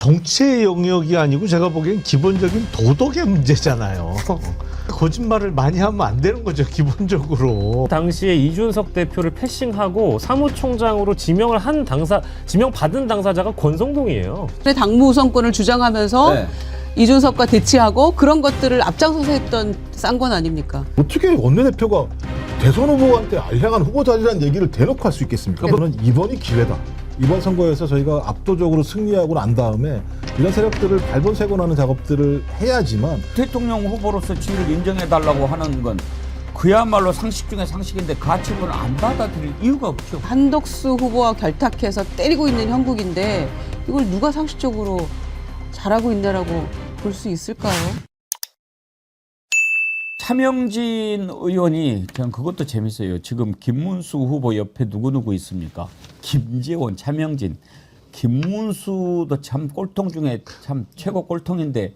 정치의 영역이 아니고 제가 보기엔 기본적인 도덕의 문제잖아요. 거짓말을 많이 하면 안 되는 거죠, 기본적으로. 당시에 이준석 대표를 패싱하고 사무총장으로 지명받은 당사자가 권성동이에요. 당무 우선권을 주장하면서 네. 이준석과 대치하고 그런 것들을 앞장서서 했던 쌍권 아닙니까? 어떻게 원내대표가 대선 후보한테 알량한 후보자리라는 얘기를 대놓고 할 수 있겠습니까? 저는 이번이 기회다. 이번 선거에서 저희가 압도적으로 승리하고 난 다음에 이런 세력들을 발본색원하는 작업들을 해야지만 대통령 후보로서 지위를 인정해달라고 하는 건 그야말로 상식 중에 상식인데 가치를 안 받아들일 이유가 없죠. 한덕수 후보와 결탁해서 때리고 있는 형국인데 이걸 누가 상식적으로 잘하고 있냐라고 볼 수 있을까요? 차명진 의원이 그냥 그것도 재밌어요. 지금 김문수 후보 옆에 누구 있습니까? 김재원, 차명진. 김문수도 참 꼴통 중에 참 최고 꼴통인데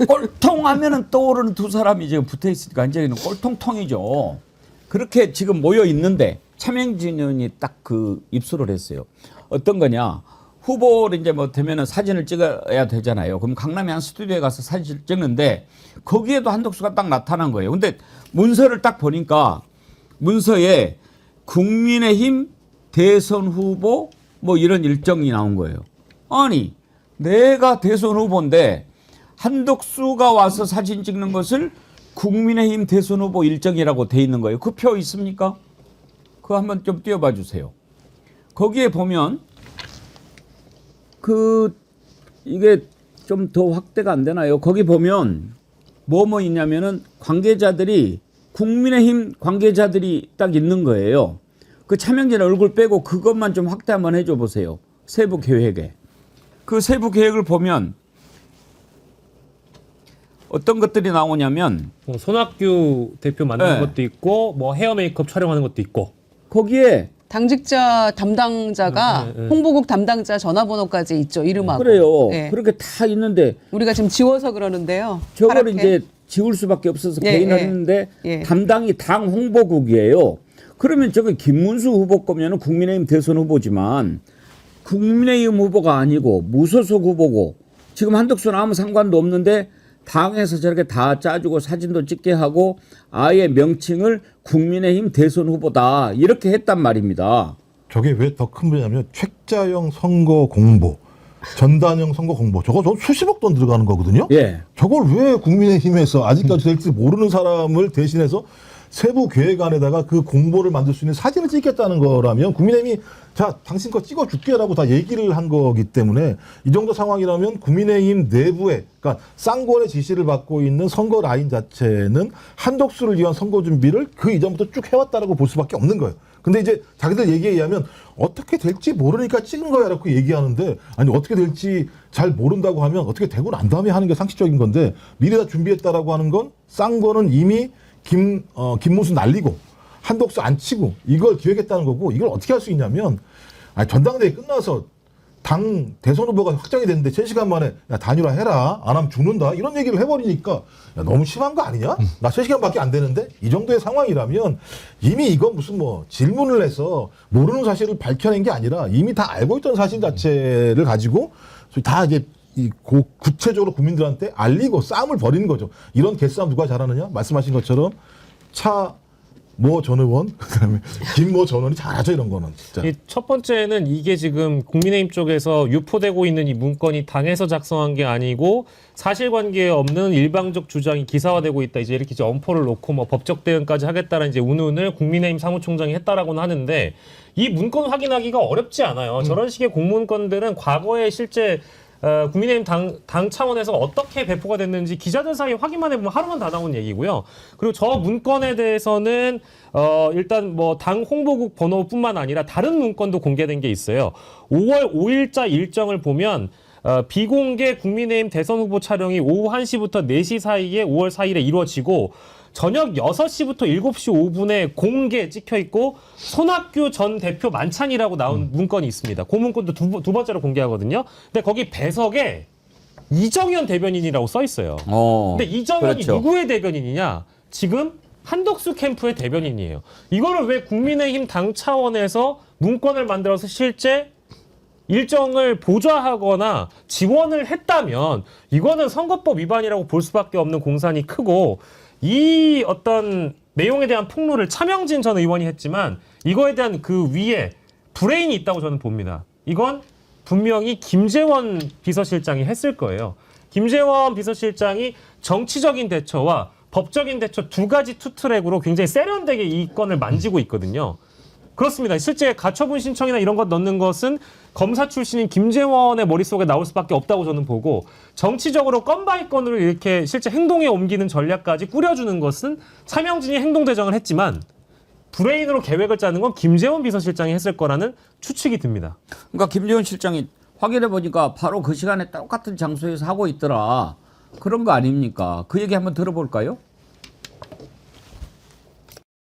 꼴통 하면은 떠오르는 두 사람이 지금 붙어 있으니까 완전히는 꼴통통이죠. 그렇게 지금 모여 있는데 차명진 의원이 딱 그 입수를 했어요. 어떤 거냐? 후보를 이제 뭐 되면은 사진을 찍어야 되잖아요. 그럼 강남의 한 스튜디오에 가서 사진을 찍는데 거기에도 한덕수가 딱 나타난 거예요. 근데 문서를 딱 보니까 문서에 국민의힘 대선 후보 뭐 이런 일정이 나온 거예요. 아니, 내가 대선 후보인데 한덕수가 와서 사진 찍는 것을 국민의힘 대선 후보 일정이라고 돼 있는 거예요. 그 표 있습니까? 그거 한번 좀 띄워봐 주세요. 거기에 보면 이게 좀 더 확대가 안 되나요? 거기 보면 뭐 있냐면은 관계자들이 국민의힘 관계자들이 딱 있는 거예요. 그 차명진 얼굴 빼고 그것만 좀 확대 한번 해줘 보세요. 세부 계획에. 그 세부 계획을 보면 어떤 것들이 나오냐면 손학규 대표 만나는 네. 것도 있고 뭐 헤어 메이크업 촬영하는 것도 있고. 거기에 당직자 담당자가 홍보국 담당자 전화번호까지 있죠. 이름하고. 그래요. 네. 그렇게 다 있는데 우리가 지금 지워서 그러는데요. 저걸 파랗게. 이제 지울 수밖에 없어서 예, 개인을 예. 했는데 예. 담당이 당 홍보국이에요. 그러면 저기 김문수 후보 거면은 국민의힘 대선 후보지만 국민의힘 후보가 아니고 무소속 후보고 지금 한덕수는 아무 상관도 없는데 당에서 저렇게 다 짜주고 사진도 찍게 하고 아예 명칭을 국민의힘 대선 후보다 이렇게 했단 말입니다. 저게 왜 더 큰 문제냐면 책자형 선거 공보, 전단형 선거 공보 저거 수십억 돈 들어가는 거거든요. 예. 저걸 왜 국민의힘에서 아직까지 될지 모르는 사람을 대신해서 세부 계획안에다가 그 공보를 만들 수 있는 사진을 찍겠다는 거라면 국민의힘이 자 당신 거 찍어줄게라고 다 얘기를 한 거기 때문에 이 정도 상황이라면 국민의힘 내부에 그러니까 쌍권의 지시를 받고 있는 선거 라인 자체는 한덕수를 위한 선거 준비를 그 이전부터 쭉 해왔다라고 볼 수밖에 없는 거예요. 근데 이제 자기들 얘기에 의하면 어떻게 될지 모르니까 찍은 거야 라고 얘기하는데 아니 어떻게 될지 잘 모른다고 하면 어떻게 되고 난 다음에 하는 게 상식적인 건데 미리 다 준비했다라고 하는 건 쌍권은 이미 김문수 날리고 한덕수 안 치고 이걸 기획했다는 거고 이걸 어떻게 할 수 있냐면 아니, 전당대회 끝나서 당 대선 후보가 확정이 됐는데 3시간 만에 야 단일화 해라 안 하면 죽는다 이런 얘기를 해버리니까 야, 너무 심한 거 아니냐? 나 3시간밖에 안 되는데 이 정도의 상황이라면 이미 이건 무슨 뭐 질문을 해서 모르는 사실을 밝혀낸 게 아니라 이미 다 알고 있던 사실 자체를 가지고 다 이제 구체적으로 국민들한테 알리고 싸움을 벌이는 거죠. 이런 개싸움 누가 잘하느냐? 말씀하신 것처럼 모 전 의원, 그다음에 김모 전 의원이 잘하죠 이런 거는 진짜. 첫 번째는 이게 지금 국민의힘 쪽에서 유포되고 있는 이 문건이 당에서 작성한 게 아니고 사실관계에 없는 일방적 주장이 기사화되고 있다. 이제 이렇게 엄포를 놓고 뭐 법적 대응까지 하겠다는 이제 운운을 국민의힘 사무총장이 했다라고는 하는데 이 문건 확인하기가 어렵지 않아요. 저런 식의 공문건들은 과거에 실제 국민의힘 당 차원에서 어떻게 배포가 됐는지 기자들 사이에 확인만 해보면 하루만 다 나온 얘기고요. 그리고 저 문건에 대해서는 일단 뭐 당 홍보국 번호뿐만 아니라 다른 문건도 공개된 게 있어요. 5월 5일자 일정을 보면 비공개 국민의힘 대선 후보 촬영이 오후 1시부터 4시 사이에 5월 4일에 이루어지고 저녁 6시부터 7시 5분에 공개 찍혀 있고 손학규 전 대표 만찬이라고 나온 문건이 있습니다. 그 문건도 두 번째로 공개하거든요. 근데 거기 배석에 이정현 대변인이라고 써 있어요. 근데 이정현이 그렇죠. 누구의 대변인이냐? 지금 한덕수 캠프의 대변인이에요. 이거를 왜 국민의힘 당 차원에서 문건을 만들어서 실제 일정을 보좌하거나 지원을 했다면 이거는 선거법 위반이라고 볼 수밖에 없는 공산이 크고, 이 어떤 내용에 대한 폭로를 차명진 전 의원이 했지만 이거에 대한 그 위에 브레인이 있다고 저는 봅니다. 이건 분명히 김재원 비서실장이 했을 거예요. 김재원 비서실장이 정치적인 대처와 법적인 대처 두 가지 투트랙으로 굉장히 세련되게 이 건을 만지고 있거든요. 그렇습니다. 실제 가처분 신청이나 이런 것 넣는 것은 검사 출신인 김재원의 머릿속에 나올 수밖에 없다고 저는 보고, 정치적으로 건 바이 건으로 이렇게 실제 행동에 옮기는 전략까지 꾸려주는 것은 차명진이 행동대정을 했지만 브레인으로 계획을 짜는 건 김재원 비서실장이 했을 거라는 추측이 듭니다. 그러니까 김재원 실장이 확인해 보니까 바로 그 시간에 똑같은 장소에서 하고 있더라. 그런 거 아닙니까? 그 얘기 한번 들어볼까요?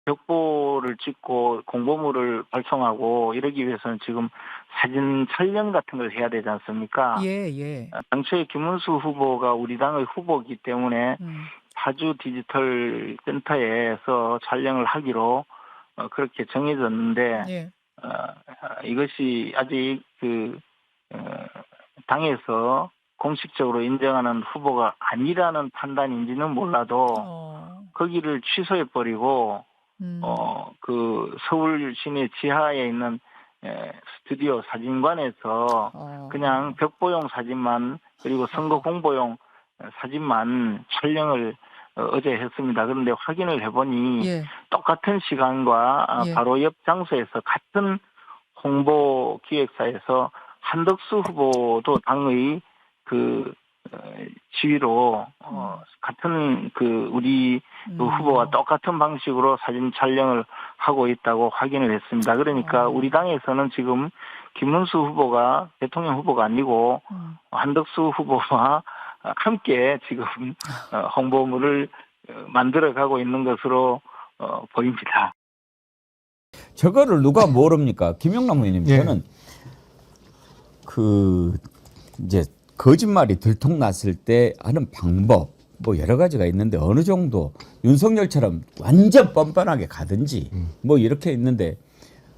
벽보를 찍고 공보물을 발송하고 이러기 위해서는 지금 사진 촬영 같은 걸 해야 되지 않습니까? 예. 당초에 김문수 후보가 우리 당의 후보이기 때문에 파주 디지털 센터에서 촬영을 하기로 그렇게 정해졌는데 예. 이것이 아직 당에서 공식적으로 인정하는 후보가 아니라는 판단인지는 몰라도 거기를 취소해 버리고 그 서울 시내 지하에 있는 스튜디오 사진관에서 그냥 벽보용 사진만, 그리고 선거 홍보용 사진만 촬영을 어제 했습니다. 그런데 확인을 해보니 예. 똑같은 시간과 예. 바로 옆 장소에서 같은 홍보 기획사에서 한덕수 후보도 당의 그 지위로 같은 우리 그 후보와 똑같은 방식으로 사진 촬영을 하고 있다고 확인을 했습니다. 그러니까 우리 당에서는 지금 김문수 후보가 대통령 후보가 아니고 한덕수 후보와 함께 지금 홍보물을 만들어가고 있는 것으로 보입니다. 저거를 누가 모릅니까? 김영남 의원님, 예. 저는 이제 거짓말이 들통났을 때 하는 방법 뭐 여러 가지가 있는데, 어느 정도 윤석열처럼 완전 뻔뻔하게 가든지 뭐 이렇게 있는데,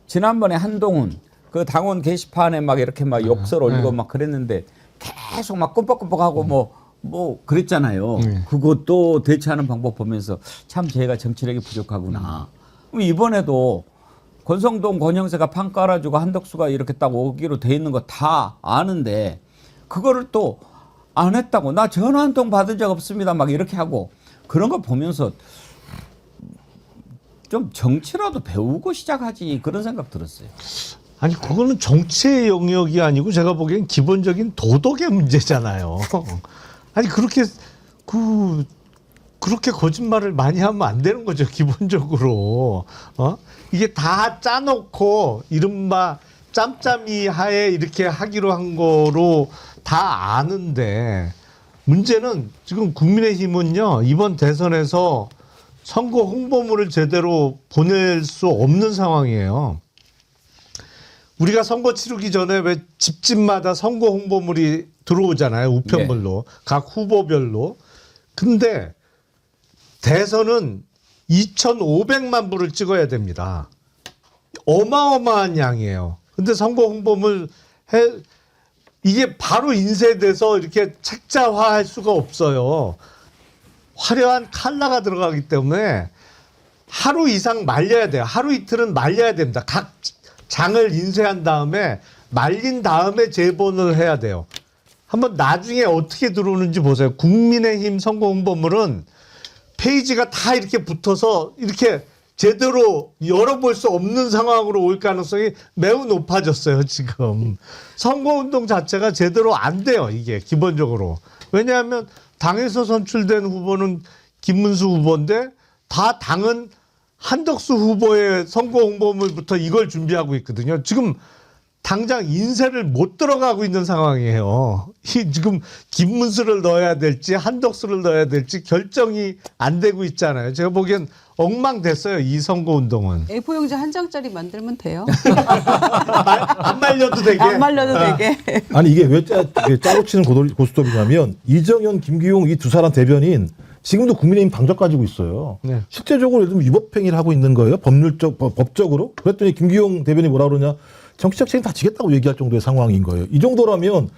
지난번에 한동훈 그 당원 게시판에 막 이렇게 막 욕설 올리고 막 그랬는데 계속 막 끔뻑끔뻑하고 뭐 그랬잖아요. 그것도 대처하는 방법 보면서 참 제가 정치력이 부족하구나. 그럼 이번에도 권성동, 권영세가 판 깔아주고 한덕수가 이렇게 딱 오기로 돼 있는 거 다 아는데 그거를 또 안 했다고, 나 전화 한 통 받은 적 없습니다 막 이렇게 하고, 그런 거 보면서 좀 정치라도 배우고 시작하지, 그런 생각 들었어요. 아니 그거는 정치의 영역이 아니고 제가 보기엔 기본적인 도덕의 문제잖아요. 아니 그렇게 거짓말을 많이 하면 안 되는 거죠, 기본적으로. 이게 다 짜놓고 이른바 짬짬이 하에 이렇게 하기로 한 거로 다 아는데, 문제는 지금 국민의힘은요, 이번 대선에서 선거 홍보물을 제대로 보낼 수 없는 상황이에요. 우리가 선거 치르기 전에 왜 집집마다 선거 홍보물이 들어오잖아요, 우편물로. 각 후보별로. 근데 대선은 2,500만 부를 찍어야 됩니다. 어마어마한 양이에요. 근데 선거 홍보물 이게 바로 인쇄돼서 이렇게 책자화할 수가 없어요. 화려한 컬러가 들어가기 때문에 하루 이상 말려야 돼요. 하루 이틀은 말려야 됩니다. 각 장을 인쇄한 다음에 말린 다음에 재본을 해야 돼요. 한번 나중에 어떻게 들어오는지 보세요. 국민의힘 선거 홍보물은 페이지가 다 이렇게 붙어서 이렇게 제대로 열어볼 수 없는 상황으로 올 가능성이 매우 높아졌어요, 지금. 선거운동 자체가 제대로 안 돼요, 이게, 기본적으로. 왜냐하면 당에서 선출된 후보는 김문수 후보인데, 다 당은 한덕수 후보의 선거 홍보물부터 이걸 준비하고 있거든요. 지금 당장 인쇄를 못 들어가고 있는 상황이에요. 지금 김문수를 넣어야 될지 한덕수를 넣어야 될지 결정이 안 되고 있잖아요. 제가 보기엔 엉망됐어요, 이 선거운동은. A4용지 한 장짜리 만들면 돼요. 안 말려도 되게. 안 말려도 되게. 아니 이게 왜 짜로 치는 고스톱이냐면, 이정현, 김기용 이 두 사람 대변인 지금도 국민의힘 당적 가지고 있어요. 네. 실제적으로 요즘 위법행위를 하고 있는 거예요. 법적으로. 그랬더니 김기용 대변인이 뭐라 그러냐. 정치적 책임 다 지겠다고 얘기할 정도의 상황인 거예요. 이 정도라면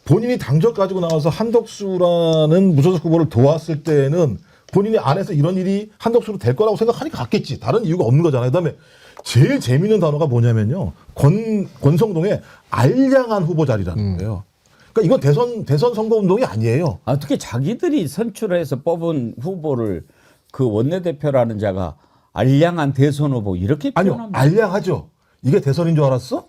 본인이 당적 가지고 나와서 한덕수라는 무소속 후보를 도왔을 때는 본인이 안에서 이런 일이 한덕수로 될 거라고 생각하니까 갔겠지. 다른 이유가 없는 거잖아요. 그다음에 제일 재미있는 단어가 뭐냐면요. 권성동의 알량한 후보 자리라는 거예요. 그러니까 이건 대선 선거 운동이 아니에요. 어떻게 자기들이 선출해서 뽑은 후보를 그 원내대표라는 자가 알량한 대선 후보 이렇게 아니요, 표현합니까? 알량하죠. 이게 대선인 줄 알았어?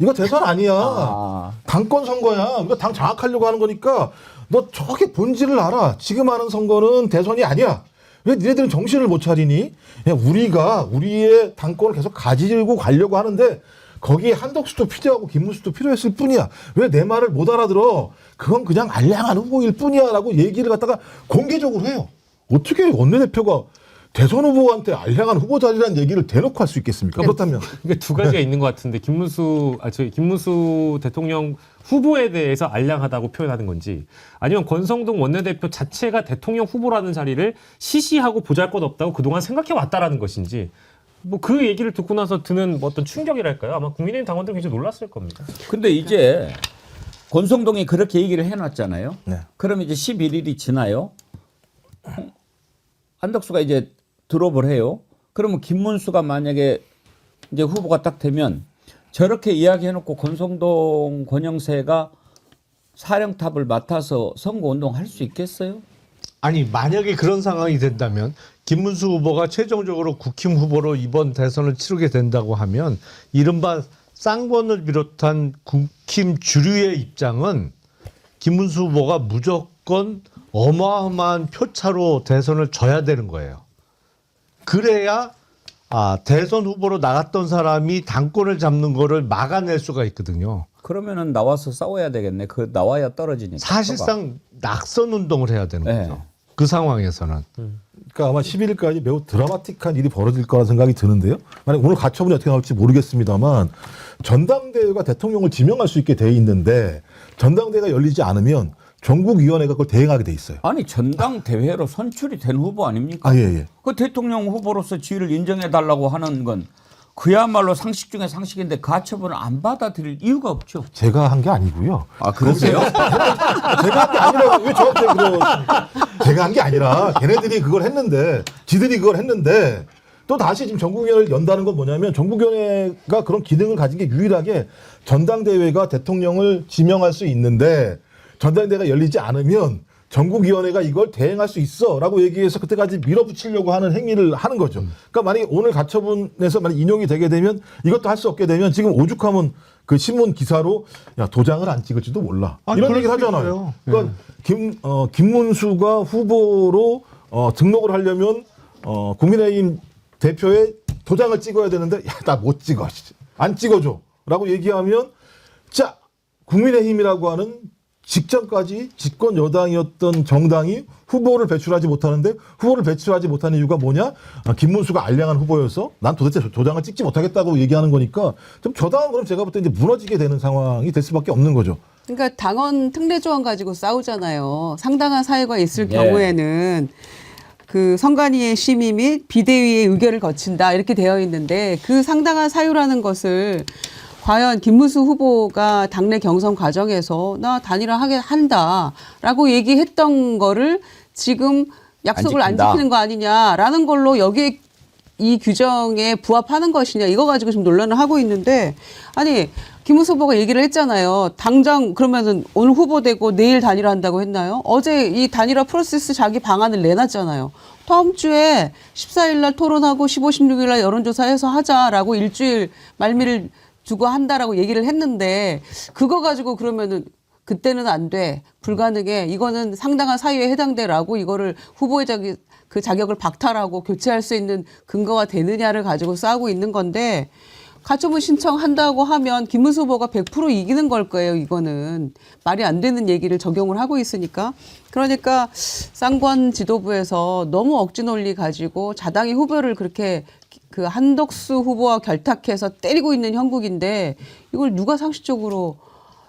이거 대선 아니야. 아. 당권 선거야. 이거 당 장악하려고 하는 거니까 너 저게 본질을 알아. 지금 하는 선거는 대선이 아니야. 왜 니네들은 정신을 못 차리니? 야, 우리가 우리의 당권을 계속 가지고 가려고 하는데 거기에 한덕수도 필요하고 김문수도 필요했을 뿐이야. 왜 내 말을 못 알아들어? 그건 그냥 알량한 후보일 뿐이야라고 얘기를 갖다가 공개적으로 해요. 어떻게 원내대표가 대선 후보한테 알량한 후보 자리라는 얘기를 대놓고 할 수 있겠습니까? 그렇다면 그러니까 두 가지가 있는 것 같은데 김문수 대통령 후보에 대해서 알량하다고 표현하는 건지 아니면 권성동 원내대표 자체가 대통령 후보라는 자리를 시시하고 보잘것없다고 그동안 생각해 왔다라는 것인지 뭐 그 얘기를 듣고 나서 드는 뭐 어떤 충격이랄까요? 아마 국민의힘 당원들 굉장히 놀랐을 겁니다. 근데 이제 권성동이 그렇게 얘기를 해놨잖아요. 네. 그럼 이제 11일이 지나요. 한덕수가 이제 드롭을 해요. 그러면 김문수가 만약에 이제 후보가 딱 되면 저렇게 이야기해놓고 권성동 권영세가 사령탑을 맡아서 선거운동 할 수 있겠어요? 아니 만약에 그런 상황이 된다면 김문수 후보가 최종적으로 국힘 후보로 이번 대선을 치르게 된다고 하면 이른바 쌍권을 비롯한 국힘 주류의 입장은 김문수 후보가 무조건 어마어마한 표차로 대선을 져야 되는 거예요. 그래야 대선 후보로 나갔던 사람이 당권을 잡는 거를 막아낼 수가 있거든요. 그러면은 나와서 싸워야 되겠네. 그 나와야 떨어지니까. 사실상 낙선 운동을 해야 되는 네. 거죠. 그 상황에서는. 그러니까 아마 11일까지 매우 드라마틱한 일이 벌어질 거라 생각이 드는데요. 만약 오늘 가처분이 어떻게 나올지 모르겠습니다만 전당대회가 대통령을 지명할 수 있게 돼 있는데 전당대회가 열리지 않으면 전국위원회가 그걸 대행하게 돼 있어요. 아니 전당대회로 선출이 된 후보 아닙니까? 예. 그 대통령 후보로서 지위를 인정해달라고 하는 건 그야말로 상식 중에 상식인데 가처분을 안 받아들일 이유가 없죠. 제가 한 게 아니고요. 아 그러세요? 제가 한 게 아니라 왜 저한테 제가 한 게 아니라 걔네들이 그걸 했는데 지들이 그걸 했는데 또 다시 지금 전국위원회를 연다는 건 뭐냐면 전국위원회가 그런 기능을 가진 게 유일하게 전당대회가 대통령을 지명할 수 있는데 전당대회가 열리지 않으면 전국위원회가 이걸 대행할 수 있어라고 얘기해서 그때까지 밀어붙이려고 하는 행위를 하는 거죠. 그러니까 만약에 오늘 가처분에서 만약 인용이 되게 되면 이것도 할 수 없게 되면 지금 오죽하면 그 신문 기사로 야 도장을 안 찍을지도 몰라 이런 얘기를 하잖아요. 그러니까 김문수가 후보로 등록을 하려면 국민의힘 대표의 도장을 찍어야 되는데 야 나 못 찍어 안 찍어줘라고 얘기하면 자 국민의힘이라고 하는 직전까지 집권 여당이었던 정당이 후보를 배출하지 못하는데 후보를 배출하지 못하는 이유가 뭐냐? 김문수가 알량한 후보여서 난 도대체 도장을 찍지 못하겠다고 얘기하는 거니까 좀 저당은 그럼 제가 볼 때 이제 무너지게 되는 상황이 될 수밖에 없는 거죠. 그러니까 당원 특례조항 가지고 싸우잖아요. 상당한 사유가 있을 경우에는 그 선관위의 심의 및 비대위의 의결을 거친다 이렇게 되어 있는데 그 상당한 사유라는 것을 과연 김문수 후보가 당내 경선 과정에서 나 단일화하게 한다라고 얘기했던 거를 지금 약속을 안 지키는 거 아니냐라는 걸로 여기에 이 규정에 부합하는 것이냐 이거 가지고 지금 논란을 하고 있는데 아니 김문수 후보가 얘기를 했잖아요. 당장 그러면은 오늘 후보되고 내일 단일화한다고 했나요? 어제 이 단일화 프로세스 자기 방안을 내놨잖아요. 다음 주에 14일 날 토론하고 15, 16일 날 여론조사해서 하자라고 일주일 말미를 두고 한다라고 얘기를 했는데 그거 가지고 그러면은 그때는 안 돼. 불가능해. 이거는 상당한 사유에 해당돼라고 이거를 후보의 그 자격을 박탈하고 교체할 수 있는 근거가 되느냐를 가지고 싸우고 있는 건데 가처분 신청한다고 하면 김문수 후보가 100% 이기는 걸 거예요. 이거는 말이 안 되는 얘기를 적용을 하고 있으니까. 그러니까 쌍권 지도부에서 너무 억지 논리 가지고 자당의 후보를 그렇게 그 한덕수 후보와 결탁해서 때리고 있는 형국인데 이걸 누가 상식적으로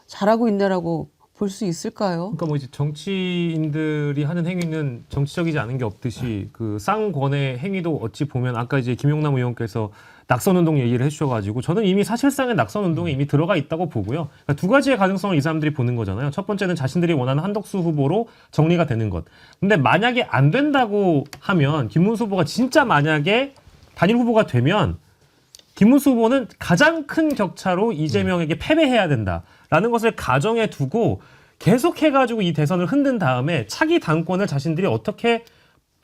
잘하고 있냐라고 볼 수 있을까요? 그러니까 뭐 이제 정치인들이 하는 행위는 정치적이지 않은 게 없듯이 그 쌍권의 행위도 어찌 보면 아까 이제 김용남 의원께서 낙선운동 얘기를 해주셔가지고 저는 이미 사실상의 낙선운동에 이미 들어가 있다고 보고요. 그러니까 두 가지의 가능성을 이 사람들이 보는 거잖아요. 첫 번째는 자신들이 원하는 한덕수 후보로 정리가 되는 것. 근데 만약에 안 된다고 하면 김문수 후보가 진짜 만약에 단일 후보가 되면 김문수 후보는 가장 큰 격차로 이재명에게 패배해야 된다라는 것을 가정해 두고 계속해가지고 이 대선을 흔든 다음에 차기 당권을 자신들이 어떻게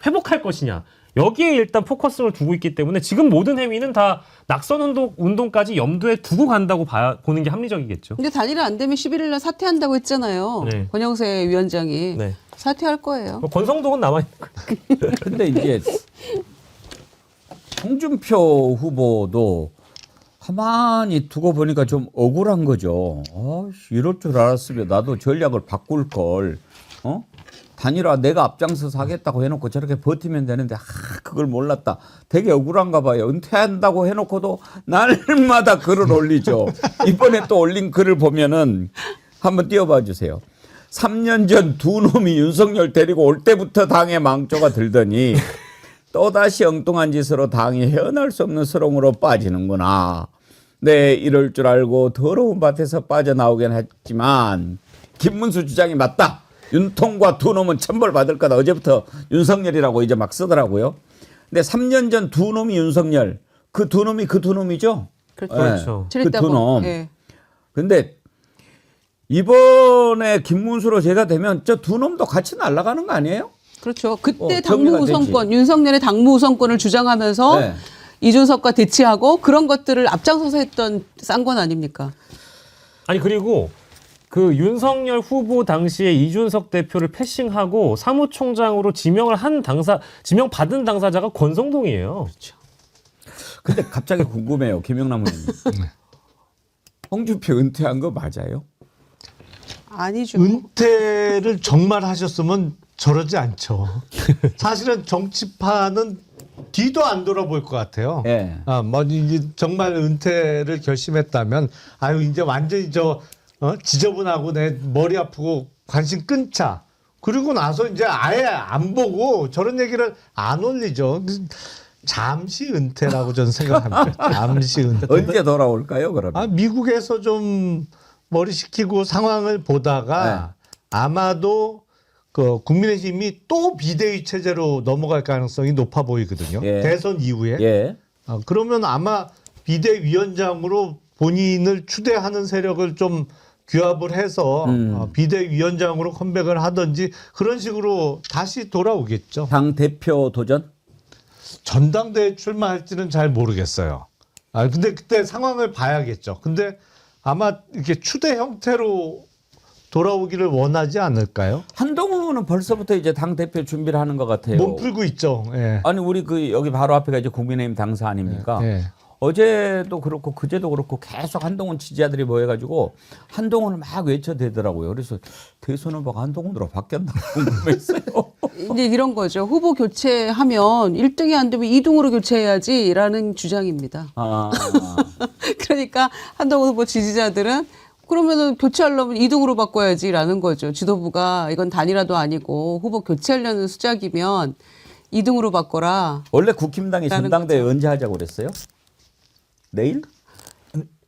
회복할 것이냐. 여기에 일단 포커스를 두고 있기 때문에 지금 모든 행위는 다 낙선 운동까지 염두에 두고 간다고 보는 게 합리적이겠죠. 근데 단일화 안 되면 11일 날 사퇴한다고 했잖아요. 네. 권영세 위원장이. 네. 사퇴할 거예요. 권성동은 남아있는 거예요. 근데 이제 홍준표 후보도 가만히 두고 보니까 좀 억울한 거죠. 이럴 줄 알았으면 나도 전략을 바꿀 걸. 단일화 내가 앞장서서 하겠다고 해놓고 저렇게 버티면 되는데 그걸 몰랐다. 되게 억울한가 봐요. 은퇴한다고 해놓고도 날마다 글을 올리죠. 이번에 또 올린 글을 보면은 한번 띄워봐 주세요. 3년 전 두 놈이 윤석열 데리고 올 때부터 당에 망조가 들더니 또다시 엉뚱한 짓으로 당이 헤어날 수 없는 수렁으로 빠지는구나. 네, 이럴 줄 알고 더러운 밭에서 빠져나오긴 했지만 김문수 주장이 맞다. 윤통과 두 놈은 천벌받을 거다. 어제부터 윤석열이라고 이제 막 쓰더라고요. 근데 3년 전 두 놈이 윤석열. 그 두 놈이 그 두 놈이죠? 그렇죠. 그 두 놈. 근데 이번에 김문수로 제가 되면 저 두 놈도 같이 날아가는 거 아니에요? 그렇죠. 그때 정리가 당무 우선권, 되지. 윤석열의 당무 우선권을 주장하면서 네. 이준석과 대치하고 그런 것들을 앞장서서 했던 쌍권 아닙니까? 아니 그리고 그 윤석열 후보 당시에 이준석 대표를 패싱하고 사무총장으로 지명받은 당사자가 권성동이에요. 근데 갑자기 궁금해요. 김영남 의원님. 홍준표 은퇴한 거 맞아요? 아니죠. 은퇴를 정말 하셨으면 저러지 않죠. 사실은 정치판은 뒤도 안 돌아볼 것 같아요. 예. 뭐 이제 정말 은퇴를 결심했다면 아유 이제 완전히 지저분하고 내 머리 아프고 관심 끊자. 그리고 나서 이제 아예 안 보고 저런 얘기를 안 올리죠. 잠시 은퇴라고 저는 생각합니다. 잠시 은퇴. 언제 돌아올까요, 그러면? 미국에서 좀 머리 식히고 상황을 보다가 아마도 그 국민의힘이 또 비대위 체제로 넘어갈 가능성이 높아 보이거든요. 예. 대선 이후에. 예. 그러면 아마 비대위원장으로 본인을 추대하는 세력을 좀 규합을 해서 비대위원장으로 컴백을 하든지 그런 식으로 다시 돌아오겠죠. 당 대표 도전? 전당대회 출마할지는 잘 모르겠어요. 근데 그때 상황을 봐야겠죠. 근데 아마 이렇게 추대 형태로 돌아오기를 원하지 않을까요? 한동훈은 벌써부터 이제 당 대표 준비를 하는 것 같아요. 몸 풀고 있죠. 예. 아니 우리 여기 바로 앞에가 이제 국민의힘 당사 아닙니까? 예. 어제도 그렇고 그제도 그렇고 계속 한동훈 지지자들이 모여가지고 한동훈을 막 외쳐대더라고요. 그래서 대선 후보가 한동훈으로 바뀌었나 궁금했어요. 이제 이런 거죠. 후보 교체하면 1등이 안 되면 2등으로 교체해야지라는 주장입니다. 그러니까 한동훈 후보 지지자들은 그러면은 교체하려면 2등으로 바꿔야지라는 거죠. 지도부가 이건 단일화도 아니고 후보 교체하려는 수작이면 2등으로 바꿔라. 원래 국힘당이 전당대회 언제 하자고 그랬어요? 내일?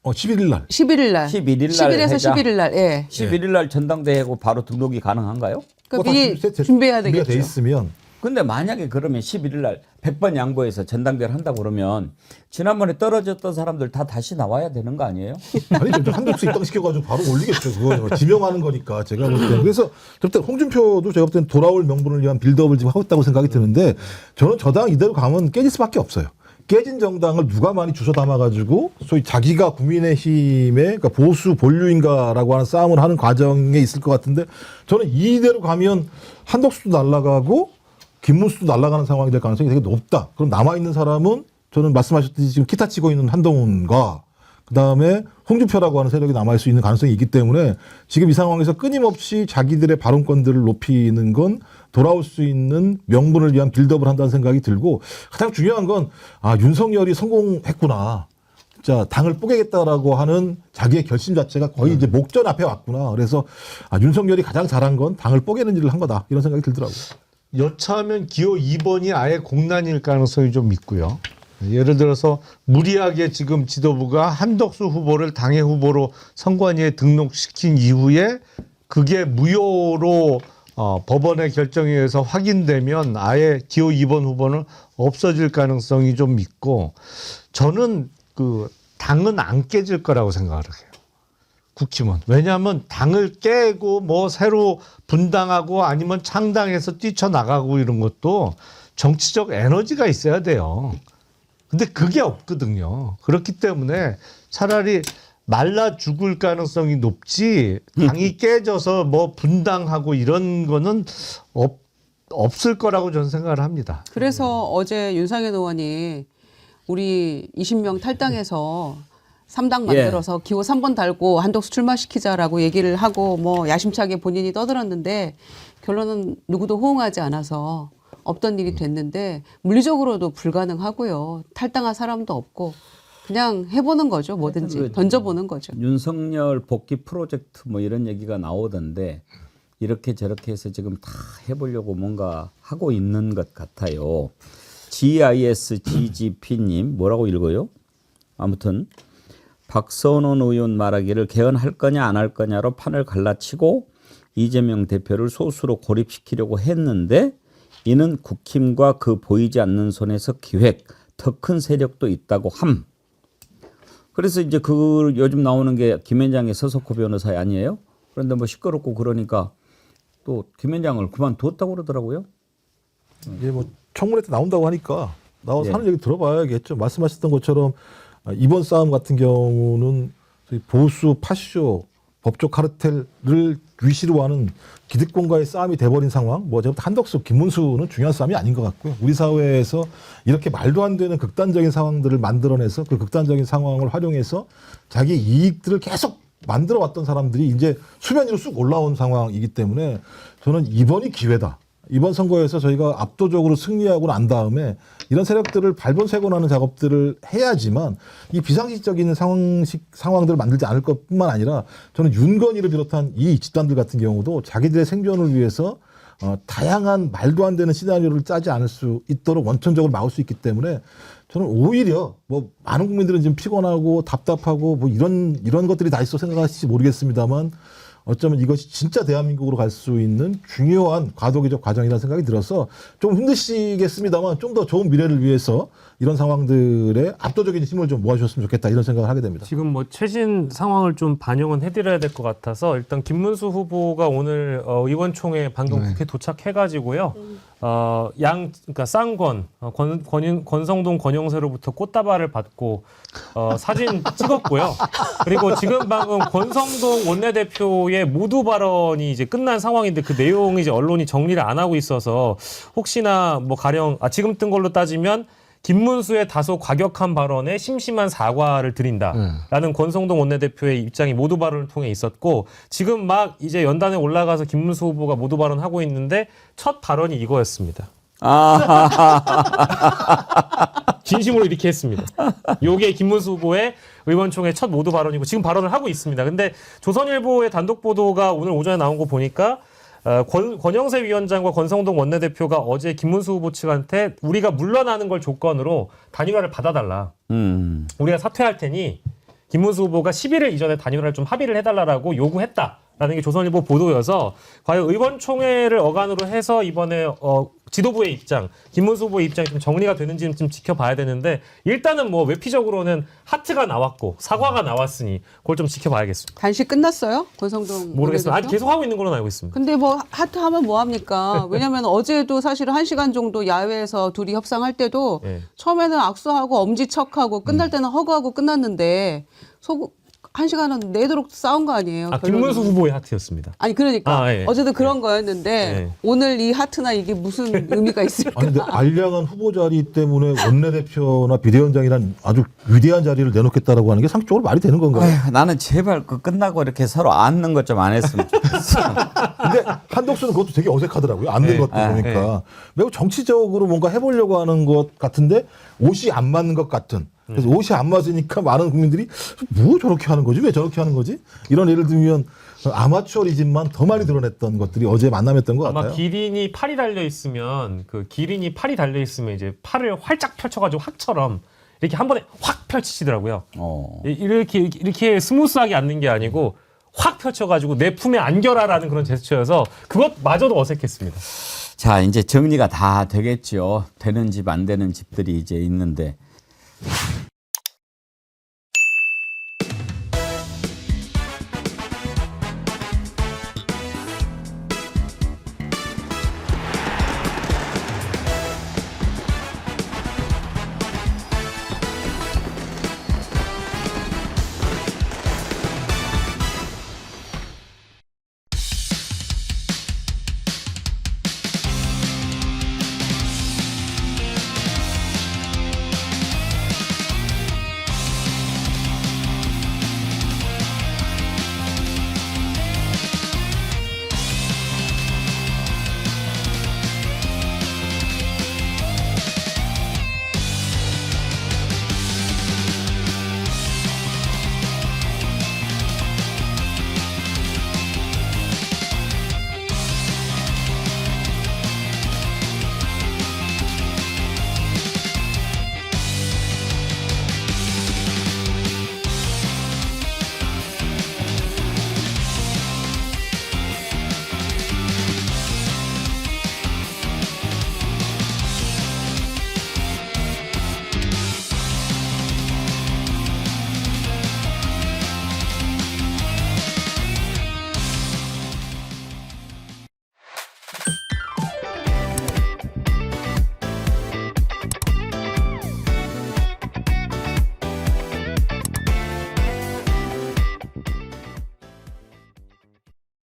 11일 날. 11일 날. 11일 날 10일에서 하자. 11일 날. 예. 11일 날 전당대회고 바로 등록이 가능한가요? 그러니까 미리 준비해야 준비가 되겠죠. 돼 있으면 근데 만약에 그러면 11일 날 100번 양보해서 전당대회를 한다고 그러면 지난번에 떨어졌던 사람들 다 다시 나와야 되는 거 아니에요? 아니 좀 한독수 입당시켜가지고 바로 올리겠죠. 그거 지명하는 거니까 제가 볼 때. 그래서 그때 홍준표도 제가 볼 때는 돌아올 명분을 위한 빌드업을 지금 하고 있다고 생각이 드는데 저는 저 당 이대로 가면 깨질 수밖에 없어요. 깨진 정당을 누가 많이 주워 담아가지고 소위 자기가 국민의힘의 그러니까 보수 본류인가라고 하는 싸움을 하는 과정에 있을 것 같은데 저는 이대로 가면 한덕수도 날아가고 김문수도 날아가는 상황이 될 가능성이 되게 높다. 그럼 남아있는 사람은 저는 말씀하셨듯이 지금 기타 치고 있는 한동훈과 그다음에 홍준표라고 하는 세력이 남아있을 수 있는 가능성이 있기 때문에 지금 이 상황에서 끊임없이 자기들의 발언권들을 높이는 건 돌아올 수 있는 명분을 위한 빌드업을 한다는 생각이 들고 가장 중요한 건 윤석열이 성공했구나. 진짜 당을 뽀개겠다라고 하는 자기의 결심 자체가 거의 이제 목전 앞에 왔구나. 그래서 윤석열이 가장 잘한 건 당을 뽀개는 일을 한 거다. 이런 생각이 들더라고요. 여차하면 기호 2번이 아예 공란일 가능성이 좀 있고요. 예를 들어서 무리하게 지금 지도부가 한덕수 후보를 당의 후보로 선관위에 등록시킨 이후에 그게 무효로 법원의 결정에 의해서 확인되면 아예 기호 2번 후보는 없어질 가능성이 좀 있고 저는 그 당은 안 깨질 거라고 생각을 해요. 국힘은. 왜냐하면 당을 깨고 뭐 새로 분당하고 아니면 창당해서 뛰쳐나가고 이런 것도 정치적 에너지가 있어야 돼요. 근데 그게 없거든요. 그렇기 때문에 차라리 말라 죽을 가능성이 높지 당이 깨져서 뭐 분당하고 이런 거는 없을 거라고 저는 생각을 합니다. 그래서 어제 윤상현 의원이 우리 20명 탈당해서 3당 만들어서 기호 3번 달고 한덕수 출마시키자라고 얘기를 하고 뭐 야심차게 본인이 떠들었는데 결론은 누구도 호응하지 않아서 없던 일이 됐는데 물리적으로도 불가능하고요. 탈당할 사람도 없고 그냥 해보는 거죠. 뭐든지 던져보는 거죠. 윤석열 복귀 프로젝트 뭐 이런 얘기가 나오던데 이렇게 저렇게 해서 지금 다 해보려고 뭔가 하고 있는 것 같아요. GISGGP님 뭐라고 읽어요? 아무튼 박선원 의원 말하기를 개헌할 거냐 안 할 거냐로 판을 갈라치고 이재명 대표를 소수로 고립시키려고 했는데 이는 국힘과 그 보이지 않는 손에서 기획, 더 큰 세력도 있다고 함. 그래서 이제 그 요즘 나오는 게 김현장의 서석호 변호사 아니에요? 그런데 뭐 시끄럽고 그러니까 또 김현장을 그만뒀다고 그러더라고요. 이제 뭐 청문회 때 나온다고 하니까 나와서 예. 하는 얘기 들어봐야겠죠. 말씀하셨던 것처럼 이번 싸움 같은 경우는 저희 보수 파쇼 법조 카르텔을 위시로 하는 기득권과의 싸움이 돼버린 상황. 뭐 제가 한덕수, 김문수는 중요한 싸움이 아닌 것 같고요. 우리 사회에서 이렇게 말도 안 되는 극단적인 상황들을 만들어내서 그 극단적인 상황을 활용해서 자기 이익들을 계속 만들어 왔던 사람들이 이제 수면 위로 쑥 올라온 상황이기 때문에 저는 이번이 기회다. 이번 선거에서 저희가 압도적으로 승리하고 난 다음에 이런 세력들을 발본색원하는 작업들을 해야지만 이 비상식적인 상황들을 만들지 않을 것뿐만 아니라 저는 윤건희를 비롯한 이 집단들 같은 경우도 자기들의 생존을 위해서 다양한 말도 안 되는 시나리오를 짜지 않을 수 있도록 원천적으로 막을 수 있기 때문에 저는 오히려 뭐 많은 국민들은 지금 피곤하고 답답하고 뭐 이런 것들이 다 있어 생각하실지 모르겠습니다만 어쩌면 이것이 진짜 대한민국으로 갈 수 있는 중요한 과도기적 과정이라는 생각이 들어서 좀 힘드시겠습니다만 좀 더 좋은 미래를 위해서 이런 상황들에 압도적인 힘을 좀 모아주셨으면 좋겠다 이런 생각을 하게 됩니다. 지금 뭐 최신 상황을 좀 반영은 해드려야 될 것 같아서 일단 김문수 후보가 오늘 의원총회 방금 국회 도착해가지고요. 그러니까 쌍권 권성동 권영세로부터 꽃다발을 받고 사진 찍었고요. 그리고 지금 방금 권성동 원내대표의 모두 발언이 이제 끝난 상황인데 그 내용이 이제 언론이 정리를 안 하고 있어서 혹시나 뭐 가령 지금 뜬 걸로 따지면 김문수의 다소 과격한 발언에 심심한 사과를 드린다라는 권성동 원내대표의 입장이 모두 발언을 통해 있었고 지금 막 이제 연단에 올라가서 김문수 후보가 모두 발언하고 있는데 첫 발언이 이거였습니다. 진심으로 이렇게 했습니다. 요게 김문수 후보의 의원총회 첫 모두 발언이고 지금 발언을 하고 있습니다. 근데 조선일보의 단독 보도가 오늘 오전에 나온 거 보니까 권영세 위원장과 권성동 원내대표가 어제 김문수 후보 측한테 우리가 물러나는 걸 조건으로 단일화를 받아달라. 우리가 사퇴할 테니 김문수 후보가 11일 이전에 단일화를 좀 합의를 해달라고 요구했다라는 게 조선일보 보도여서 과연 의원총회를 어간으로 해서 이번에 지도부의 입장, 김문수 후보의 입장이 좀 정리가 되는지는 좀 지켜봐야 되는데 일단은 뭐 외피적으로는 하트가 나왔고 사과가 나왔으니 그걸 좀 지켜봐야겠습니다. 단식 끝났어요? 권성동 모르겠습니다. 아직 원내대표? 계속 하고 있는 걸로 알고 있습니다. 근데 뭐 하트 하면 뭐 합니까? 왜냐면 어제도 사실은 1시간 정도 야외에서 둘이 협상할 때도 네. 처음에는 악수하고 엄지척하고 끝날 때는 허그하고 끝났는데 1시간은 내도록 싸운 거 아니에요? 김문수 후보의 하트였습니다. 아니 그러니까 예. 어제도 그런 거였는데 예. 오늘 이 하트나 이게 무슨 의미가 있을까? 아니 근데 알량한 후보 자리 때문에 원내대표나 비대위원장이란 아주 위대한 자리를 내놓겠다라고 하는 게 상식적으로 말이 되는 건가요? 아휴, 나는 제발 그 끝나고 이렇게 서로 앉는 것 좀 안 했으면 좋겠어. 근데 한덕수는 그것도 되게 어색하더라고요. 앉는 것도 보니까 매우 정치적으로 뭔가 해보려고 하는 것 같은데 옷이 안 맞는 것 같은. 그래서 옷이 안 맞으니까 많은 국민들이 뭐 저렇게 하는 거지? 왜 저렇게 하는 거지? 이런 예를 들면 아마추어리즘만 더 많이 드러냈던 것들이 어제 만남했던 것 아마 같아요. 기린이 팔이 달려 있으면 그 기린이 팔이 달려 있으면 이제 팔을 활짝 펼쳐가지고 확처럼 이렇게 한 번에 확 펼치시더라고요. 이렇게 스무스하게 앉는 게 아니고 확 펼쳐가지고 내 품에 안겨라라는 그런 제스처여서 그것마저도 어색했습니다. 자, 이제 정리가 다 되겠죠. 되는 집, 안 되는 집들이 이제 있는데